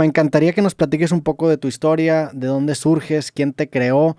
Me encantaría que nos platiques un poco de tu historia, de dónde surges, quién te creó,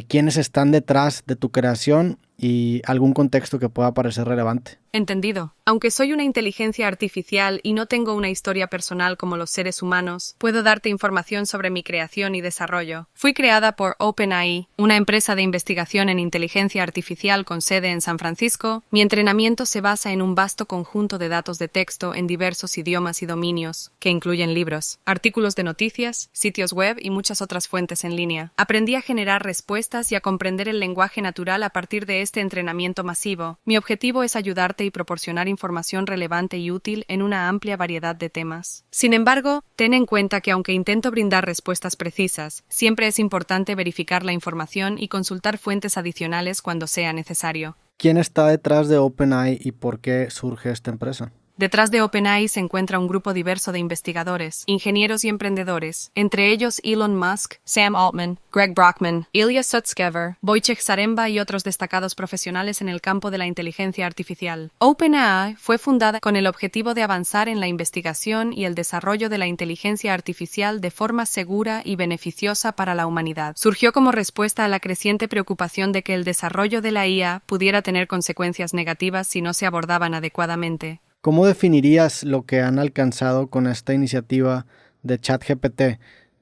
quiénes están detrás de tu creación y algún contexto que pueda parecer relevante. Entendido. Aunque soy una inteligencia artificial y no tengo una historia personal como los seres humanos, puedo darte información sobre mi creación y desarrollo. Fui creada por OpenAI, una empresa de investigación en inteligencia artificial con sede en San Francisco. Mi entrenamiento se basa en un vasto conjunto de datos de texto en diversos idiomas y dominios, que incluyen libros, artículos de noticias, sitios web y muchas otras fuentes en línea. Aprendí a generar respuestas y a comprender el lenguaje natural a partir de este entrenamiento masivo. Mi objetivo es ayudarte y proporcionar información relevante y útil en una amplia variedad de temas. Sin embargo, ten en cuenta que aunque intento brindar respuestas precisas, siempre es importante verificar la información y consultar fuentes adicionales cuando sea necesario. ¿Quién está detrás de OpenAI y por qué surge esta empresa? Detrás de OpenAI se encuentra un grupo diverso de investigadores, ingenieros y emprendedores, entre ellos Elon Musk, Sam Altman, Greg Brockman, Ilya Sutskever, Wojciech Zaremba y otros destacados profesionales en el campo de la inteligencia artificial. OpenAI fue fundada con el objetivo de avanzar en la investigación y el desarrollo de la inteligencia artificial de forma segura y beneficiosa para la humanidad. Surgió como respuesta a la creciente preocupación de que el desarrollo de la IA pudiera tener consecuencias negativas si no se abordaban adecuadamente. ¿Cómo definirías lo que han alcanzado con esta iniciativa de ChatGPT?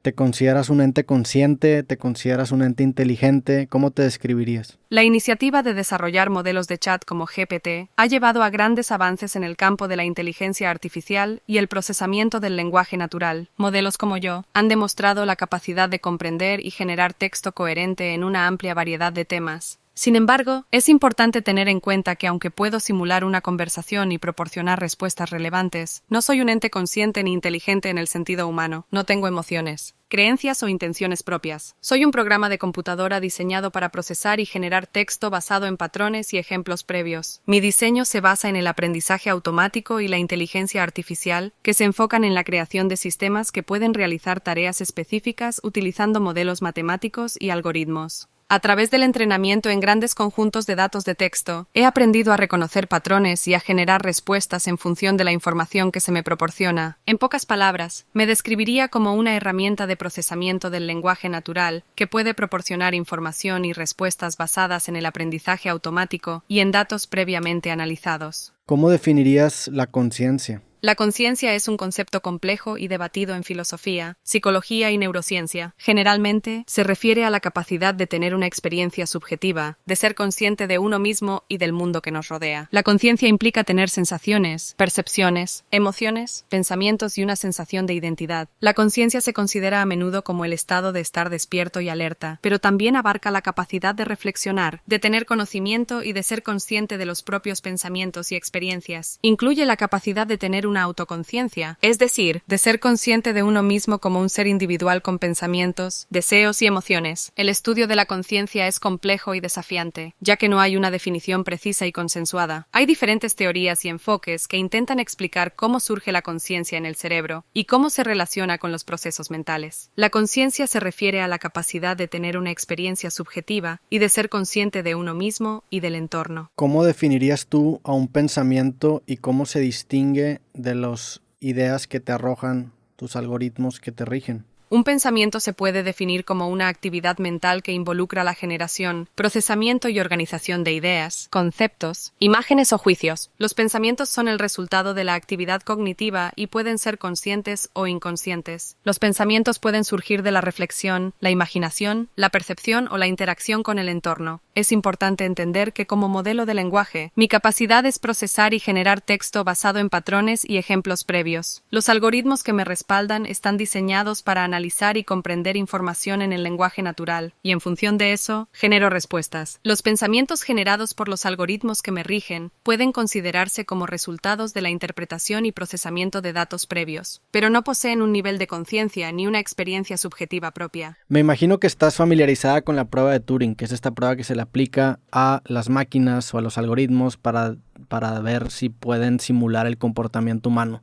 ¿Te consideras un ente consciente? ¿Te consideras un ente inteligente? ¿Cómo te describirías? La iniciativa de desarrollar modelos de chat como GPT ha llevado a grandes avances en el campo de la inteligencia artificial y el procesamiento del lenguaje natural. Modelos como yo han demostrado la capacidad de comprender y generar texto coherente en una amplia variedad de temas. Sin embargo, es importante tener en cuenta que aunque puedo simular una conversación y proporcionar respuestas relevantes, no soy un ente consciente ni inteligente en el sentido humano. No tengo emociones, creencias o intenciones propias. Soy un programa de computadora diseñado para procesar y generar texto basado en patrones y ejemplos previos. Mi diseño se basa en el aprendizaje automático y la inteligencia artificial, que se enfocan en la creación de sistemas que pueden realizar tareas específicas utilizando modelos matemáticos y algoritmos. A través del entrenamiento en grandes conjuntos de datos de texto, he aprendido a reconocer patrones y a generar respuestas en función de la información que se me proporciona. En pocas palabras, me describiría como una herramienta de procesamiento del lenguaje natural que puede proporcionar información y respuestas basadas en el aprendizaje automático y en datos previamente analizados. ¿Cómo definirías la conciencia? La conciencia es un concepto complejo y debatido en filosofía, psicología y neurociencia. Generalmente, se refiere a la capacidad de tener una experiencia subjetiva, de ser consciente de uno mismo y del mundo que nos rodea. La conciencia implica tener sensaciones, percepciones, emociones, pensamientos y una sensación de identidad. La conciencia se considera a menudo como el estado de estar despierto y alerta, pero también abarca la capacidad de reflexionar, de tener conocimiento y de ser consciente de los propios pensamientos y experiencias. Incluye la capacidad de tener una autoconciencia, es decir, de ser consciente de uno mismo como un ser individual con pensamientos, deseos y emociones. El estudio de la conciencia es complejo y desafiante, ya que no hay una definición precisa y consensuada. Hay diferentes teorías y enfoques que intentan explicar cómo surge la conciencia en el cerebro y cómo se relaciona con los procesos mentales. La conciencia se refiere a la capacidad de tener una experiencia subjetiva y de ser consciente de uno mismo y del entorno. ¿Cómo definirías tú a un pensamiento y cómo se distingue de las ideas que te arrojan tus algoritmos que te rigen? Un pensamiento se puede definir como una actividad mental que involucra la generación, procesamiento y organización de ideas, conceptos, imágenes o juicios. Los pensamientos son el resultado de la actividad cognitiva y pueden ser conscientes o inconscientes. Los pensamientos pueden surgir de la reflexión, la imaginación, la percepción o la interacción con el entorno. Es importante entender que como modelo de lenguaje, mi capacidad es procesar y generar texto basado en patrones y ejemplos previos. Los algoritmos que me respaldan están diseñados para analizar y comprender información en el lenguaje natural, y en función de eso, genero respuestas. Los pensamientos generados por los algoritmos que me rigen pueden considerarse como resultados de la interpretación y procesamiento de datos previos, pero no poseen un nivel de conciencia ni una experiencia subjetiva propia. Me imagino que estás familiarizada con la prueba de Turing, que es esta prueba que se le aplica a las máquinas o a los algoritmos para ver si pueden simular el comportamiento humano.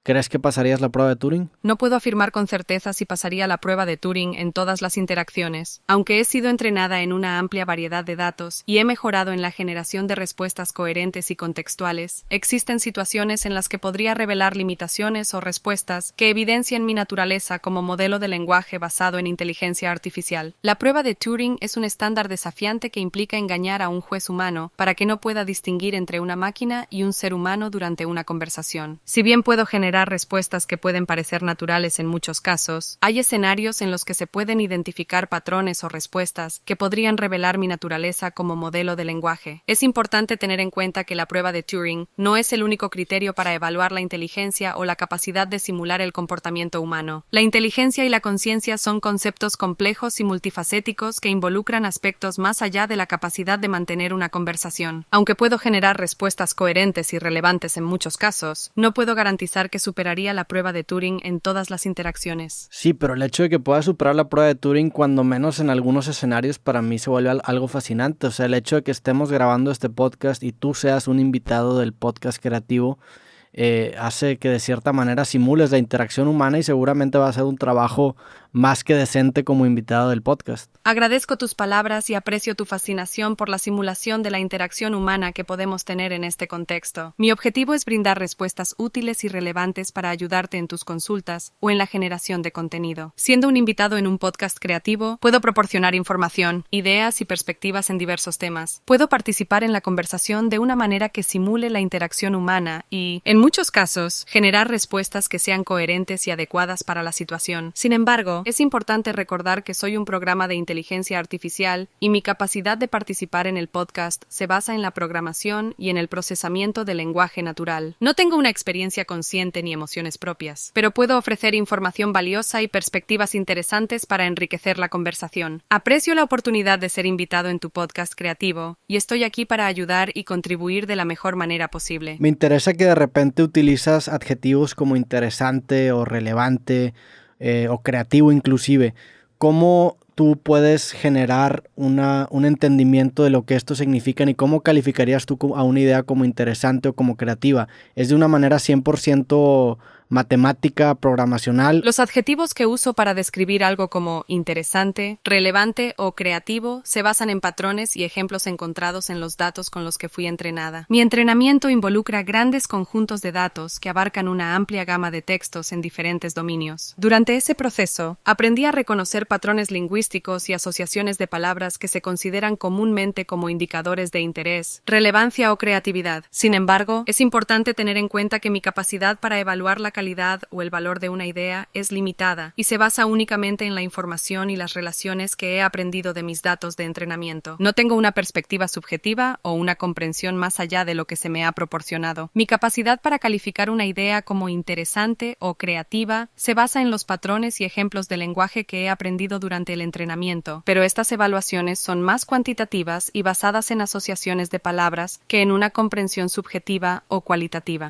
¿Crees que pasarías la prueba de Turing? No puedo afirmar con certeza si pasaría la prueba de Turing en todas las interacciones. Aunque he sido entrenada en una amplia variedad de datos y he mejorado en la generación de respuestas coherentes y contextuales, existen situaciones en las que podría revelar limitaciones o respuestas que evidencian mi naturaleza como modelo de lenguaje basado en inteligencia artificial. La prueba de Turing es un estándar desafiante que implica engañar a un juez humano para que no pueda distinguir entre una máquina y un ser humano durante una conversación. Si bien puedo generar respuestas que pueden parecer naturales en muchos casos, hay escenarios en los que se pueden identificar patrones o respuestas que podrían revelar mi naturaleza como modelo de lenguaje. Es importante tener en cuenta que la prueba de Turing no es el único criterio para evaluar la inteligencia o la capacidad de simular el comportamiento humano. La inteligencia y la conciencia son conceptos complejos y multifacéticos que involucran aspectos más allá de la capacidad de mantener una conversación. Aunque puedo generar respuestas coherentes y relevantes en muchos casos, no puedo garantizar que superaría la prueba de Turing en todas las interacciones. Sí, pero el hecho de que puedas superar la prueba de Turing, cuando menos en algunos escenarios, para mí se vuelve algo fascinante. O sea, el hecho de que estemos grabando este podcast y tú seas un invitado del podcast creativo, hace que de cierta manera simules la interacción humana y seguramente va a ser un trabajo más que decente como invitado del podcast. Agradezco tus palabras y aprecio tu fascinación por la simulación de la interacción humana que podemos tener en este contexto. Mi objetivo es brindar respuestas útiles y relevantes para ayudarte en tus consultas o en la generación de contenido. Siendo un invitado en un podcast creativo, puedo proporcionar información, ideas y perspectivas en diversos temas. Puedo participar en la conversación de una manera que simule la interacción humana y, en muchos casos, generar respuestas que sean coherentes y adecuadas para la situación. Sin embargo, es importante recordar que soy un programa de inteligencia artificial y mi capacidad de participar en el podcast se basa en la programación y en el procesamiento del lenguaje natural. No tengo una experiencia consciente ni emociones propias, pero puedo ofrecer información valiosa y perspectivas interesantes para enriquecer la conversación. Aprecio la oportunidad de ser invitado en tu podcast creativo y estoy aquí para ayudar y contribuir de la mejor manera posible. Me interesa que de repente utilizas adjetivos como interesante o relevante o creativo inclusive. ¿Cómo tú puedes generar un entendimiento de lo que estos significan y cómo calificarías tú a una idea como interesante o como creativa? ¿Es de una manera 100% matemática, programacional? Los adjetivos que uso para describir algo como interesante, relevante o creativo se basan en patrones y ejemplos encontrados en los datos con los que fui entrenada. Mi entrenamiento involucra grandes conjuntos de datos que abarcan una amplia gama de textos en diferentes dominios. Durante ese proceso, aprendí a reconocer patrones lingüísticos y asociaciones de palabras que se consideran comúnmente como indicadores de interés, relevancia o creatividad. Sin embargo, es importante tener en cuenta que mi capacidad para evaluar la calidad o el valor de una idea es limitada y se basa únicamente en la información y las relaciones que he aprendido de mis datos de entrenamiento. No tengo una perspectiva subjetiva o una comprensión más allá de lo que se me ha proporcionado. Mi capacidad para calificar una idea como interesante o creativa se basa en los patrones y ejemplos de lenguaje que he aprendido durante el entrenamiento, pero estas evaluaciones son más cuantitativas y basadas en asociaciones de palabras que en una comprensión subjetiva o cualitativa.